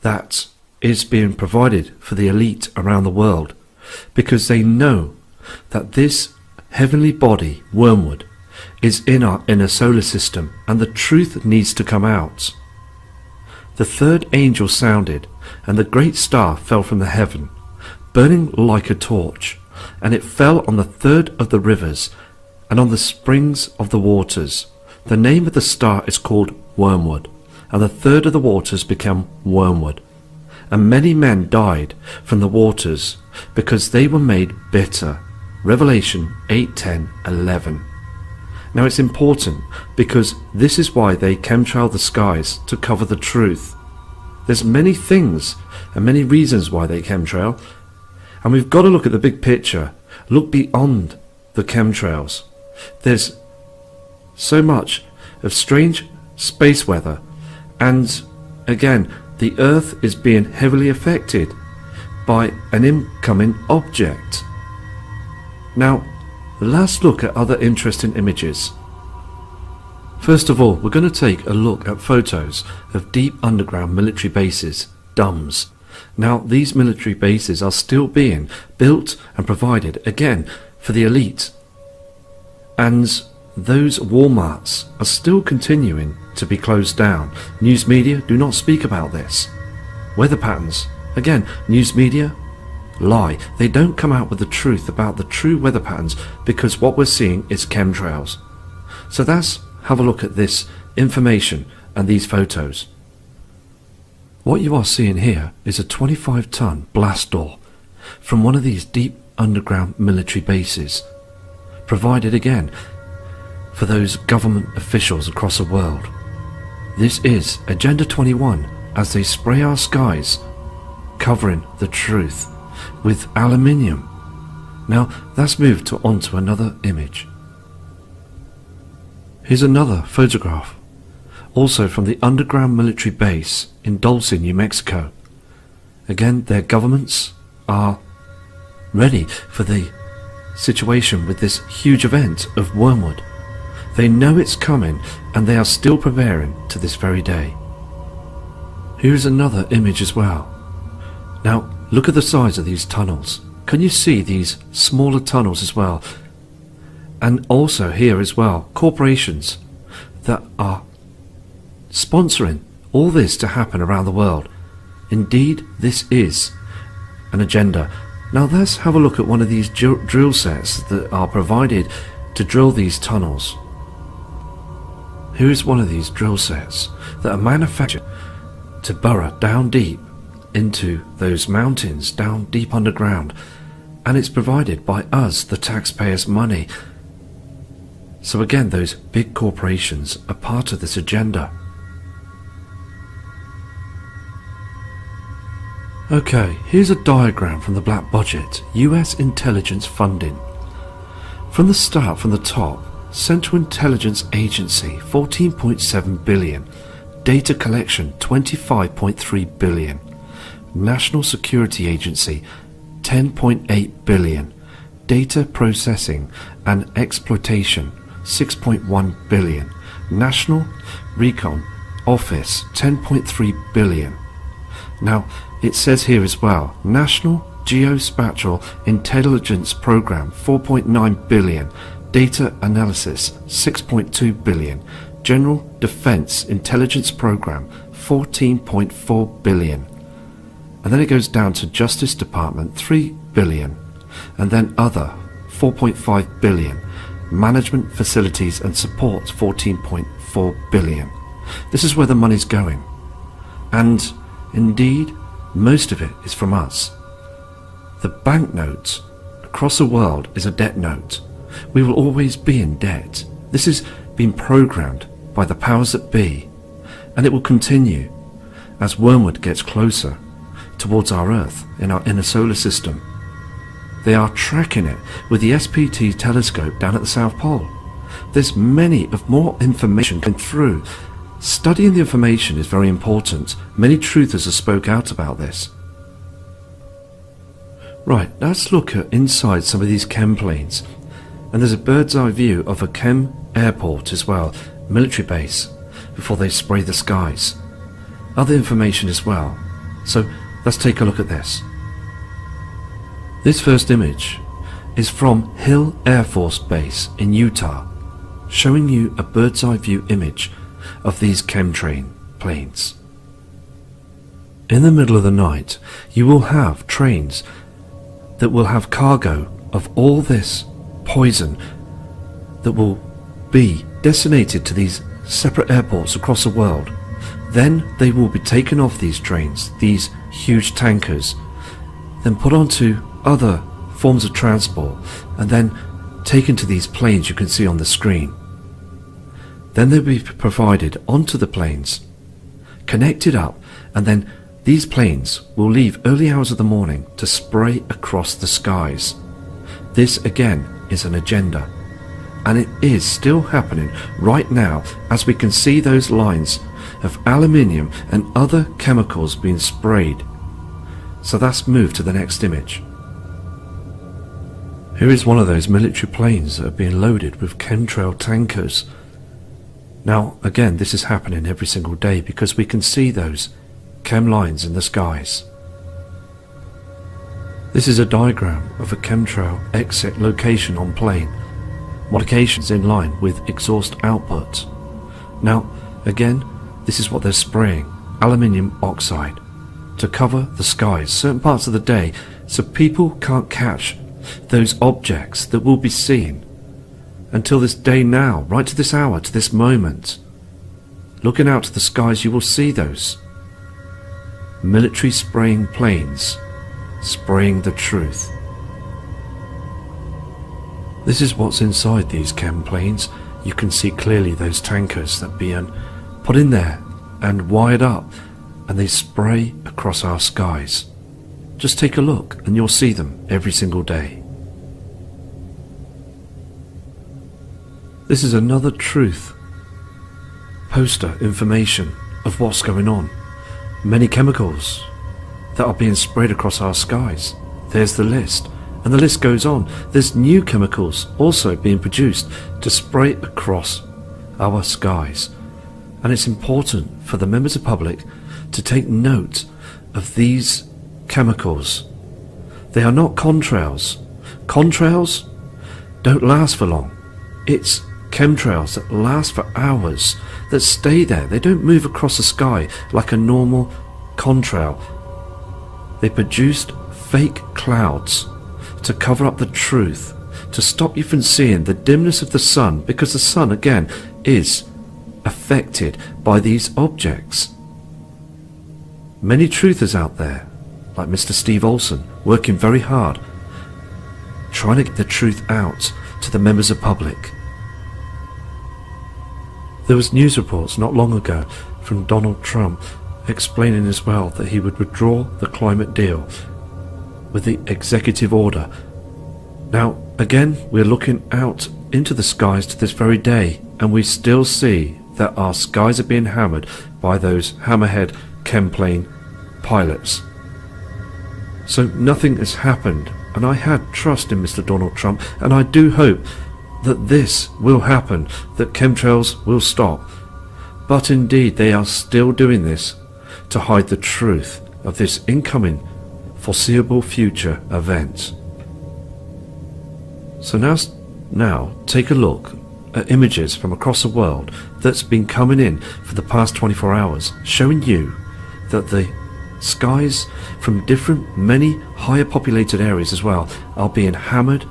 that is being provided for the elite around the world, because they know that this heavenly body, wormwood, is in our inner solar system, and the truth needs to come out. The third angel sounded, and the great star fell from the heaven, burning like a torch, and it fell on the third of the rivers, and on the springs of the waters. The name of the star is called Wormwood, and the third of the waters became wormwood. And many men died from the waters, because they were made bitter. Revelation 8, 10, 11. Now it's important, because this is why they chemtrail the skies, to cover the truth. There's many things and many reasons why they chemtrail, and we've got to look at the big picture, look beyond the chemtrails. There's so much of strange space weather, and again, the Earth is being heavily affected by an incoming object. Now, let's look at other interesting images. First of all, we're going to take a look at photos of deep underground military bases, D.U.M.Bs. Now, these military bases are still being built and provided, again, for the elite. And those Walmarts are still continuing to be closed down. News media do not speak about this. Weather patterns, again, news media lie. They don't come out with the truth about the true weather patterns, because what we're seeing is chemtrails. So let's have a look at this information and these photos. What you are seeing here is a 25-ton blast door from one of these deep underground military bases, provided again for those government officials across the world. This is Agenda 21, as they spray our skies, covering the truth with aluminium. Now let's move onto another image. Here's another photograph, also from the underground military base in Dulce, New Mexico. Again, their governments are ready for the situation with this huge event of wormwood. They know it's coming, and they are still preparing to this very day. Here's another image as well. Now look at the size of these tunnels. Can you see these smaller tunnels as well? And also here as well, corporations that are sponsoring all this to happen around the world. Indeed, this is an agenda. Now let's have a look at one of these drill sets that are provided to drill these tunnels. Here is one of these drill sets that are manufactured to burrow down deep into those mountains, down deep underground, and it's provided by us, the taxpayers' money. So again, those big corporations are part of this agenda. Okay, here's a diagram from the Black Budget, US intelligence funding. From the start, from the top, Central Intelligence Agency, 14.7 billion. Data collection, 25.3 billion. National Security Agency, 10.8 billion. Data processing and exploitation, 6.1 billion. National Recon Office, 10.3 billion. Now, it says here as well, National Geospatial Intelligence Program, 4.9 billion. Data Analysis, 6.2 billion. General Defense Intelligence Program, 14.4 billion. And then it goes down to Justice Department, 3 billion. And then other, 4.5 billion. Management Facilities and Support, 14.4 billion. This is where the money's going. And indeed, most of it is from us. The banknote across the world is a debt note. We will always be in debt. This has been programmed by the powers that be, and it will continue as wormwood gets closer towards our Earth in our inner solar system. They are tracking it with the SPT telescope down at the South Pole. There's many of more information coming through. Studying the information is very important. Many truthers have spoke out about this. Right, let's look at inside some of these chem planes. And there's a bird's eye view of a chem airport as well, military base, before they spray the skies. Other information as well. So let's take a look at this. This first image is from Hill Air Force Base in Utah, showing you a bird's eye view image of these chemtrail planes. In the middle of the night, you will have trains that will have cargo of all this poison that will be destinated to these separate airports across the world. Then they will be taken off these trains, these huge tankers, then put onto other forms of transport, and then taken to these planes you can see on the screen. Then they'll be provided onto the planes, connected up, and then these planes will leave early hours of the morning to spray across the skies. This again is an agenda, and it is still happening right now as we can see those lines of aluminium and other chemicals being sprayed. So let's move to the next image. Here is one of those military planes that are being loaded with chemtrail tankers. Now again, this is happening every single day because we can see those chem lines in the skies. This is a diagram of a chemtrail exit location on plane, modifications in line with exhaust output. Now again, this is what they're spraying, aluminium oxide, to cover the skies certain parts of the day so people can't catch those objects that will be seen until this day now, right to this hour, to this moment. Looking out to the skies, you will see those military spraying planes spraying the truth. This is what's inside these chem planes. You can see clearly those tankers that are being put in there and wired up, and they spray across our skies. Just take a look and you'll see them every single day. This is another truth poster information of what's going on. Many chemicals that are being sprayed across our skies. There's the list, and the list goes on. There's new chemicals also being produced to spray across our skies, and it's important for the members of the public to take note of these chemicals. They are not contrails. Contrails don't last for long. It's chemtrails that last for hours, that stay there. They don't move across the sky like a normal contrail. They produced fake clouds to cover up the truth, to stop you from seeing the dimness of the sun, because the sun again is affected by these objects. Many truthers out there, like Mr. Steve Olson, working very hard, trying to get the truth out to the members of the public. There was news reports not long ago from Donald Trump explaining as well that he would withdraw the climate deal with the executive order. Now again, we're looking out into the skies to this very day, and we still see that our skies are being hammered by those hammerhead chemplane pilots. So nothing has happened, and I had trust in Mr. Donald Trump, and I do hope that this will happen, that chemtrails will stop. But indeed they are still doing this to hide the truth of this incoming foreseeable future event. So now take a look at images from across the world that's been coming in for the past 24 hours, showing you that the skies from different, many higher populated areas as well, are being hammered,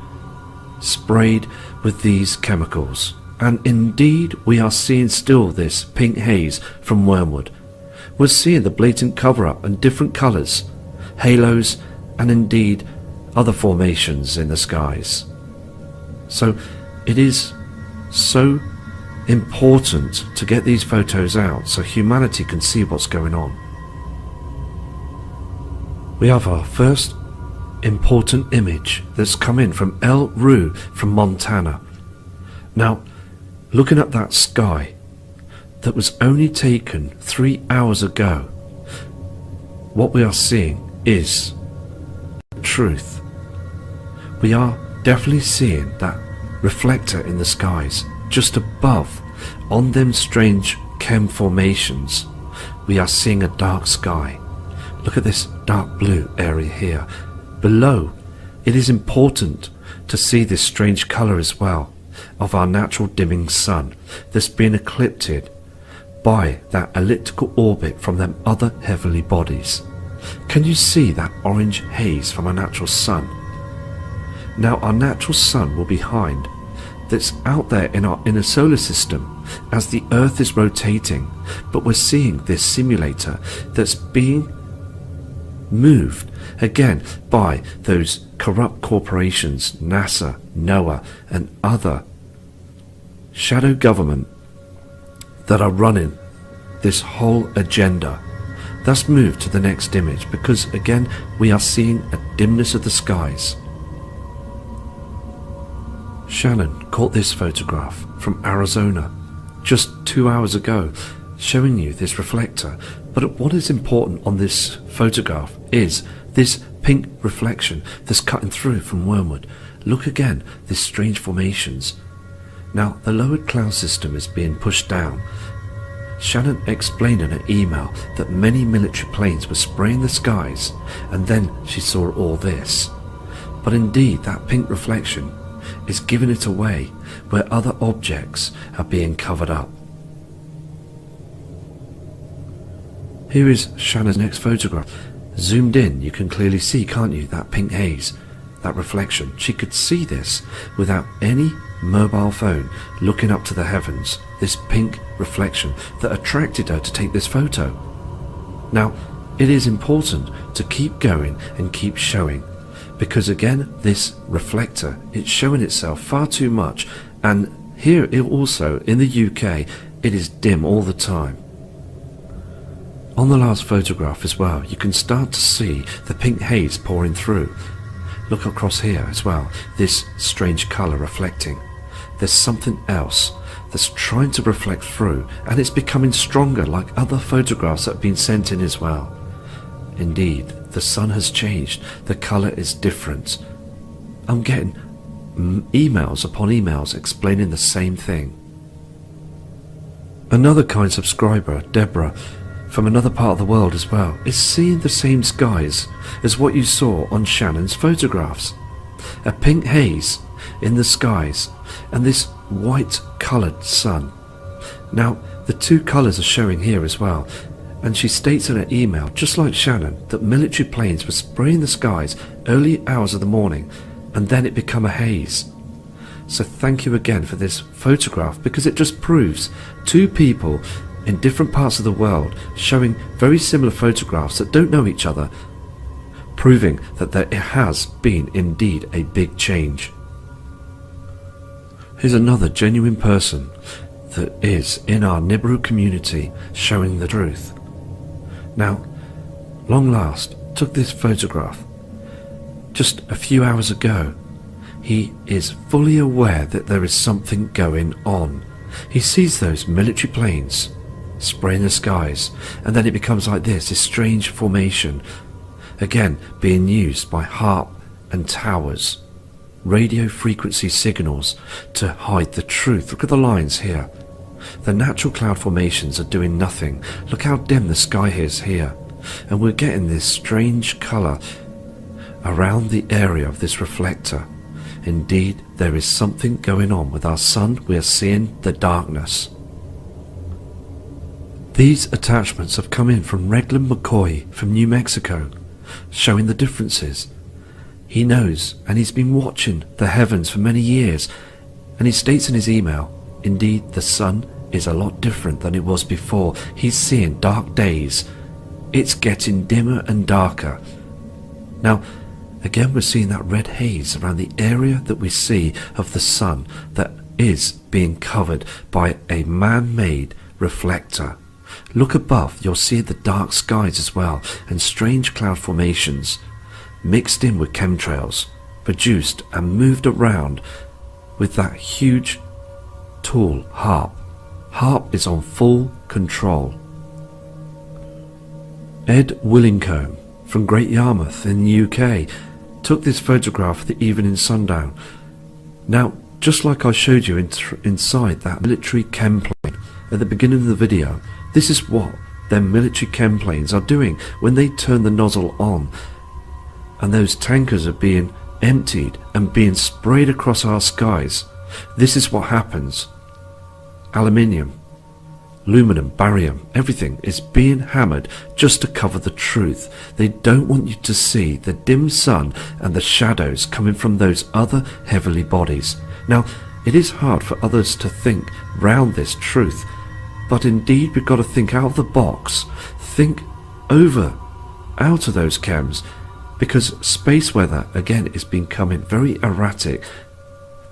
sprayed with these chemicals. And indeed we are seeing still this pink haze from Wormwood. We're seeing the blatant cover-up and different colours, halos, and indeed other formations in the skies. So it is so important to get these photos out so humanity can see what's going on. We have our first important image that's come in from El Rue from Montana. Now, looking at that sky that was only taken 3 hours ago, what we are seeing is truth. We are definitely seeing that reflector in the skies just above, on them strange chem formations. We are seeing a dark sky Look at this dark blue area here. Below, it is important to see this strange colour as well of our natural dimming sun that's been eclipsed by that elliptical orbit from them other heavenly bodies. Can you see that orange haze from our natural sun? Now our natural sun will be behind, that's out there in our inner solar system as the Earth is rotating, but we're seeing this simulator that's being moved again by those corrupt corporations, NASA, NOAA and other shadow government that are running this whole agenda. Let's move to the next image, because again we are seeing a dimness of the skies. Shannon caught this photograph from Arizona just 2 hours ago, showing you this reflector. But what is important on this photograph is this pink reflection that's cutting through from Wormwood. Look again, these strange formations. Now the lowered cloud system is being pushed down. Shannon explained in her email that many military planes were spraying the skies, and then she saw all this. But indeed that pink reflection is giving it away where other objects are being covered up. Here is Shannon's next photograph. Zoomed in, you can clearly see, can't you, that pink haze, that reflection. She could see this without any mobile phone looking up to the heavens, this pink reflection that attracted her to take this photo. Now, it is important to keep going and keep showing, because again, this reflector, it's showing itself far too much, and here also in the UK, it is dim all the time. On the last photograph as well, you can start to see the pink haze pouring through. Look across here as well, this strange colour reflecting. There's something else that's trying to reflect through, and it's becoming stronger like other photographs that have been sent in as well. Indeed, the sun has changed, the colour is different. I'm getting emails upon emails explaining the same thing. Another kind subscriber, Deborah, from another part of the world as well, is seeing the same skies as what you saw on Shannon's photographs. A pink haze in the skies and this white coloured sun. Now the two colours are showing here as well, and she states in her email, just like Shannon, that military planes were spraying the skies early hours of the morning, and then it became a haze. So thank you again for this photograph, because it just proves two people in different parts of the world showing very similar photographs that don't know each other, proving that there has been indeed a big change. Here's another genuine person that is in our Nibiru community showing the truth. Now, long last took this photograph just a few hours ago. He is fully aware that there is something going on. He sees those military planes spraying the skies, and then it becomes like this strange formation, again being used by HARP and towers, radio frequency signals, to hide the truth. Look at the lines here. The natural cloud formations are doing nothing. Look how dim the sky is here, and we're getting this strange colour around the area of this reflector. Indeed, there is something going on with our sun. We are seeing the darkness. These attachments have come in from Reglan McCoy from New Mexico, showing the differences. He knows, and he's been watching the heavens for many years, and he states in his email, indeed the sun is a lot different than it was before. He's seeing dark days. It's getting dimmer and darker. Now, again we're seeing that red haze around the area that we see of the sun that is being covered by a man-made reflector. Look above, you'll see the dark skies as well, and strange cloud formations mixed in with chemtrails, produced and moved around with that huge tool, HARP. HARP is on full control. Ed Willingcombe from Great Yarmouth in the UK took this photograph of the evening sundown. Now, just like I showed you inside that military chem plane at the beginning of the video, this is what them military chem planes are doing when they turn the nozzle on, and those tankers are being emptied and being sprayed across our skies. This is what happens. Aluminium, aluminum, barium, everything is being hammered just to cover the truth. They don't want you to see the dim sun and the shadows coming from those other heavenly bodies. Now, it is hard for others to think round this truth, but indeed we've got to think out of the box, think over, out of those chems, because space weather again is becoming very erratic.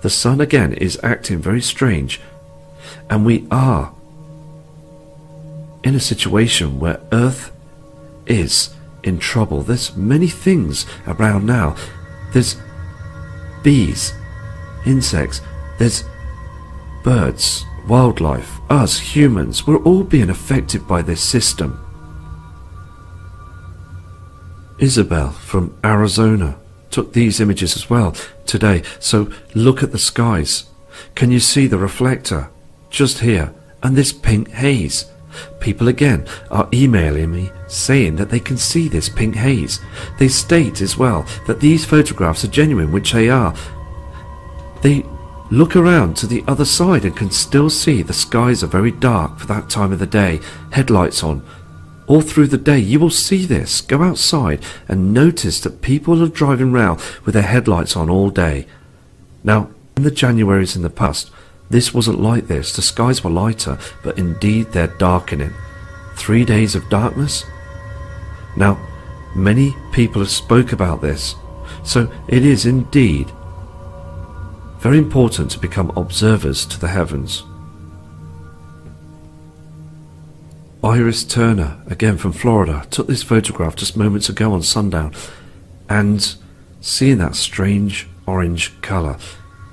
The sun again is acting very strange, and we are in a situation where Earth is in trouble. There's many things around now. There's bees, insects, there's birds, wildlife, us humans. We're all being affected by this system. Isabel from Arizona took these images as well today. So look at the skies. Can you see the reflector just here and this pink haze? People again are emailing me saying that they can see this pink haze. They state as well that these photographs are genuine, which they are. They look around to the other side and can still see the skies are very dark for that time of the day. Headlights on. All through the day you will see this. Go outside and notice that people are driving around with their headlights on all day. Now, in the Januaries in the past, this wasn't like this. The skies were lighter, but indeed they're darkening. 3 days of darkness? Now, many people have spoke about this, so it is indeed very important to become observers to the heavens. Iris Turner, again from Florida, took this photograph just moments ago on sundown, and seeing that strange orange colour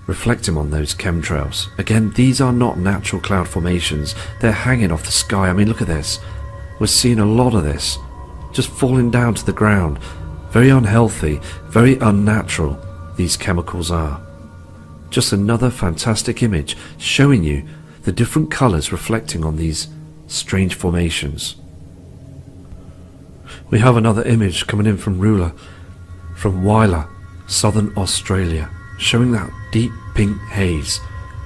reflecting on those chemtrails. Again, these are not natural cloud formations. They're hanging off the sky. I mean, look at this. We're seeing a lot of this just falling down to the ground. Very unhealthy, very unnatural these chemicals are. Just another fantastic image showing you the different colours reflecting on these strange formations. We have another image coming in from Ruler, from Wyler, Southern Australia, showing that deep pink haze,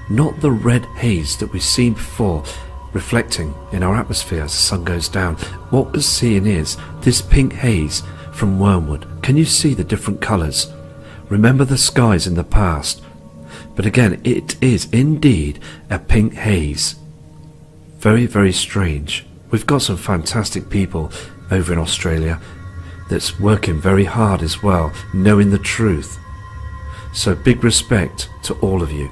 not the red haze that we've seen before reflecting in our atmosphere as the sun goes down. What we're seeing is this pink haze from Wormwood. Can you see the different colours? Remember the skies in the past, but again it is indeed a pink haze. Very, very strange. We've got some fantastic people over in Australia that's working very hard as well, knowing the truth. So big respect to all of you.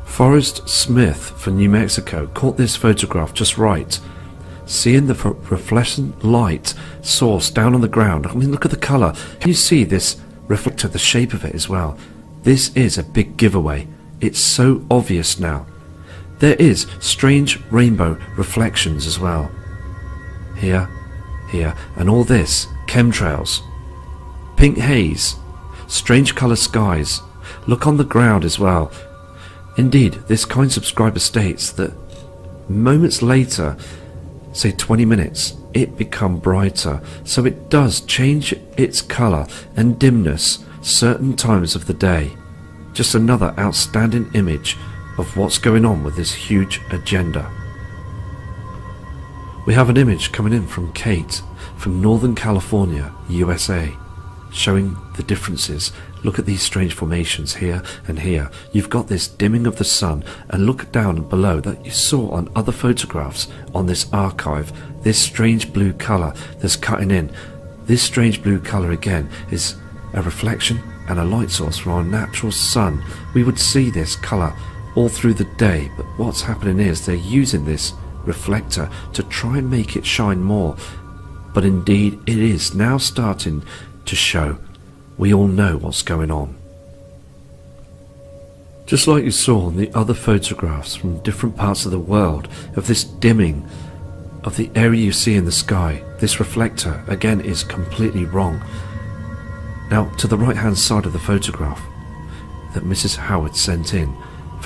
Forrest Smith from New Mexico caught this photograph just right. Seeing the reflectant light source down on the ground. I mean, look at the colour. Can you see this reflector, the shape of it as well? This is a big giveaway. It's so obvious now. There is strange rainbow reflections as well. Here, here, and all this, chemtrails, pink haze, strange colour skies. Look on the ground as well. Indeed, this kind subscriber states that moments later, say 20 minutes, it become brighter. So it does change its colour and dimness certain times of the day. Just another outstanding image of what's going on with this huge agenda. We have an image coming in from Kate from Northern California, USA, showing the differences. Look at these strange formations here and here. You've got this dimming of the sun, and look down below that you saw on other photographs on this archive, this strange blue colour that's cutting in. This strange blue colour again is a reflection and a light source from our natural sun. We would see this colour all through the day, but what's happening is they're using this reflector to try and make it shine more. But indeed it is now starting to show. We all know what's going on. Just like you saw in the other photographs from different parts of the world of this dimming of the area you see in the sky, this reflector again is completely wrong. Now to the right hand side of the photograph that Mrs. Howard sent in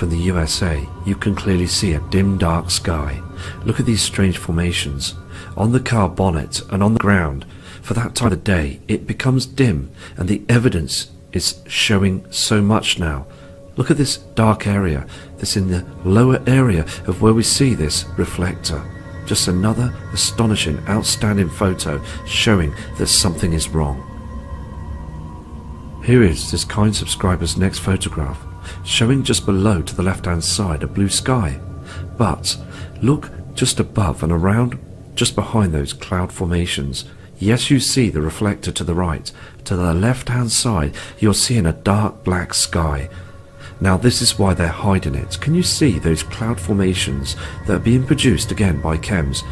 from the USA, you can clearly see a dim dark sky. Look at these strange formations on the car bonnet and on the ground. For that time of the day it becomes dim, and the evidence is showing so much now. Look at this dark area that's in the lower area of where we see this reflector. Just another astonishing, outstanding photo showing that something is wrong. Here is this kind subscriber's next photograph, showing just below to the left hand side a blue sky. But look just above and around, just behind those cloud formations. Yes, you see the reflector to the right. To the left hand side you're seeing a dark black sky. Now this is why they're hiding it. Can you see those cloud formations that are being produced again by chems,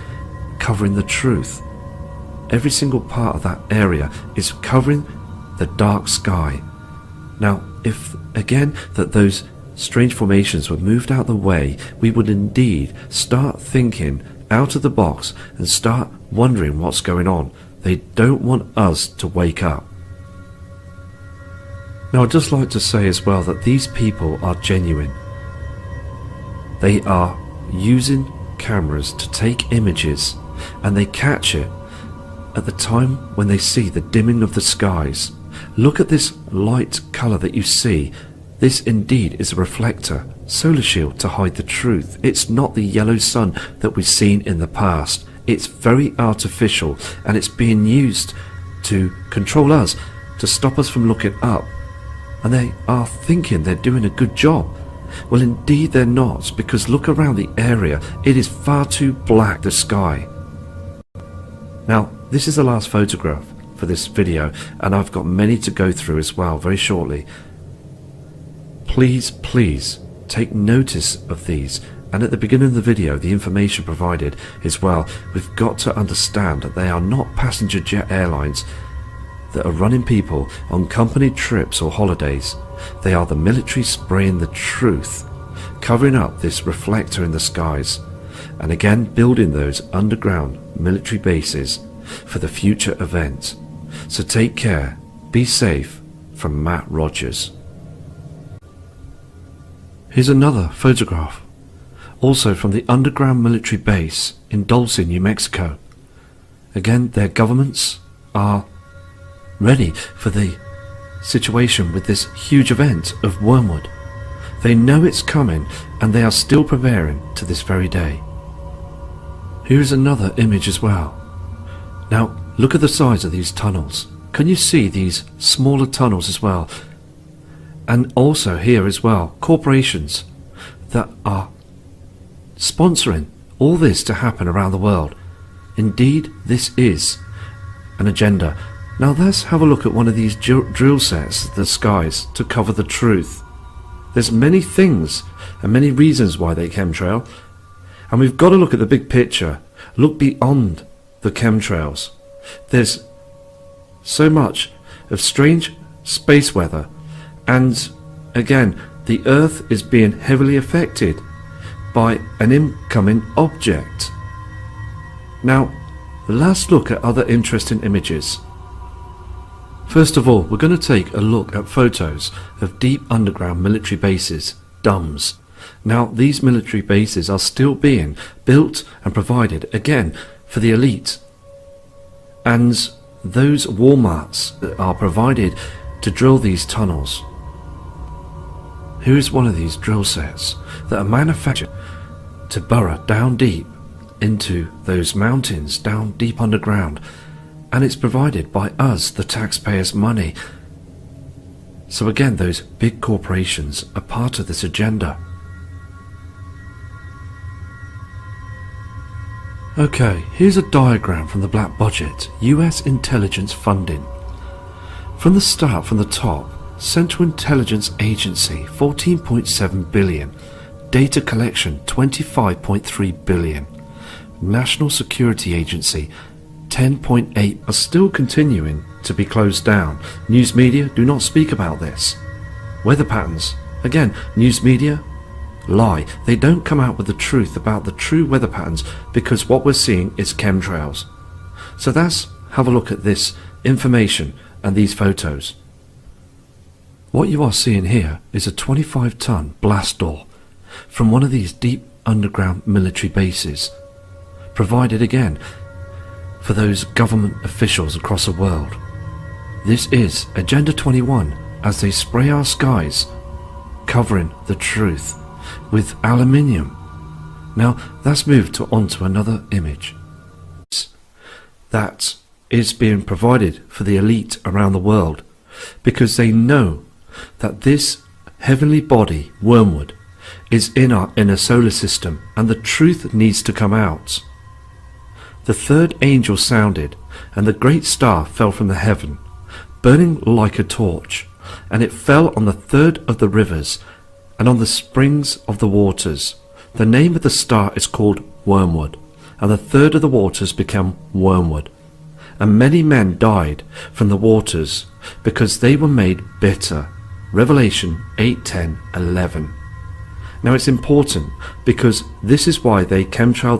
covering the truth? Every single part of that area is covering the dark sky. Now if again that those strange formations were moved out the way, we would indeed start thinking out of the box and start wondering what's going on. They don't want us to wake up. Now I'd just like to say as well that these people are genuine. They are using cameras to take images, and they catch it at the time when they see the dimming of the skies. Look at this light colour that you see. This indeed is a reflector, solar shield to hide the truth. It's not the yellow sun that we've seen in the past. It's very artificial, and it's being used to control us, to stop us from looking up. And they are thinking they're doing a good job. Well, indeed they're not, because look around the area. It is far too black, the sky. Now, this is the last photograph for this video, and I've got many to go through as well very shortly. Please, please take notice of these. And at the beginning of the video, the information provided is, well, we've got to understand that they are not passenger jet airlines that are running people on company trips or holidays. They are the military spraying the truth, covering up this reflector in the skies, and again building those underground military bases for the future event. So take care, be safe. From Matt Rogers. Here's another photograph, also from the underground military base in Dulce, New Mexico. Again, their governments are ready for the situation with this huge event of Wormwood. They know it's coming, and they are still preparing to this very day. Here's another image as well. Now look at the size of these tunnels. Can you see these smaller tunnels as well? And also here as well, corporations that are sponsoring all this to happen around the world. Indeed, this is an agenda. Now let's have a look at one of these drill sets, the skies, to cover the truth. There's many things and many reasons why they chemtrail, and we've got to look at the big picture, look beyond the chemtrails. There's so much of strange space weather, and again the Earth is being heavily affected by an incoming object. Now let's look at other interesting images. First of all, we're going to take a look at photos of deep underground military bases, D.U.M.Bs. Now these military bases are still being built and provided again for the elite, and those Walmarts that are provided to drill these tunnels. Here is one of these drill sets that are manufactured to burrow down deep into those mountains, down deep underground, and it's provided by us, the taxpayers' money. So again, those big corporations are part of this agenda. Okay, here's a diagram from the Black Budget, US intelligence funding. From the start, from the top, Central Intelligence Agency 14.7 billion, data collection 25.3 billion, National Security Agency 10.8 are still continuing to be closed down. News media do not speak about this. Weather patterns, again, news media lie. They don't come out with the truth about the true weather patterns, because what we're seeing is chemtrails. So let's have a look at this information and these photos. What you are seeing here is a 25-ton blast door from one of these deep underground military bases, provided again for those government officials across the world. This is Agenda 21 as they spray our skies, covering the truth with aluminium. Now let's move onto another image. That is being provided for the elite around the world because they know that this heavenly body, wormwood, is in our inner solar system and the truth needs to come out. The third angel sounded, and the great star fell from the heaven, burning like a torch, and it fell on the third of the rivers and on the springs of the waters. The name of the star is called Wormwood, and the third of the waters became wormwood. And many men died from the waters because they were made bitter. Revelation 8:10-11. Now it's important because this is why they chemtrail